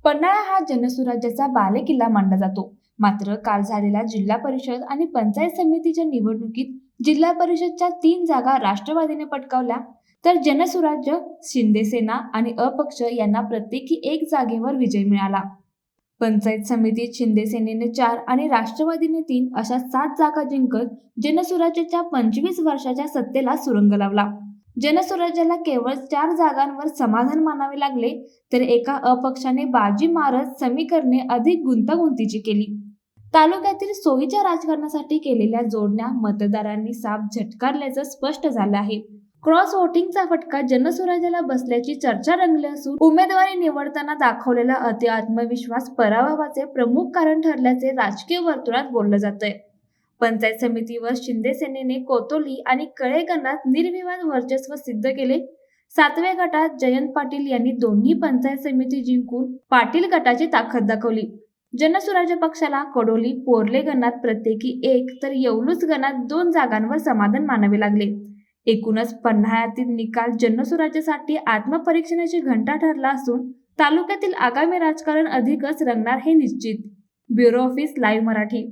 पन्हाळा हा जनसुराज्याचा बालेकिल्ला मानला जातो. मात्र काल झालेल्या जिल्हा परिषद आणि पंचायत समितीच्या निवडणुकीत जिल्हा परिषदच्या 3 जागा राष्ट्रवादीने पटकावल्या, तर जनसुराज्य, शिंदे सेना आणि अपक्ष यांना प्रत्येकी 1 जागेवर विजय मिळाला. पंचायत समितीत शिंदे सेनेने 4 आणि राष्ट्रवादीने 3 अशा 7 जागा जिंकत जनसुराज्याच्या 25 वर्षाच्या सत्तेला सुरुंग लावला. जनसुराज्याला केवळ 4 जागांवर समाधान मानावे लागले, तर एका अपक्षाने बाजी मारत समीकरणे अधिक गुंतागुंतीची केली. तालुक्यातील सोयीच्या राजकारणासाठी केलेल्या जोडण्या मतदारांनी साफ झटकारल्याचं स्पष्ट झालं आहे. क्रॉस वोटिंगचा फटका जनसुराज्याला बसल्याची चर्चा रंगली असून उमेदवारी निवडताना दाखवलेला अति आत्मविश्वास पराभवाचे प्रमुख कारण ठरल्याचे राजकीय वर्तुळात बोललं जातंय. पंचायत समितीवर शिंदे सेनेने कोतोली आणि कळे गणात निर्विवाद वर्चस्व सिद्ध केले. 7व्या गटात जयंत पाटील यांनी दोन्ही पंचायत समिती जिंकून पाटील गटाची ताकद दाखवली. जनसुराज्य पक्षाला कडोली, पोर्ले गणात प्रत्येकी 1 तर येवलूच गणात 2 जागांवर समाधान मानावे लागले. एकूणच पन्हाळ्यातील निकाल जनसुराज्यासाठी आत्मपरीक्षणाची घंटा ठरला असून तालुक्यातील आगामी राजकारण अधिकच रंगणार हे निश्चित. Bureau office live Marathi.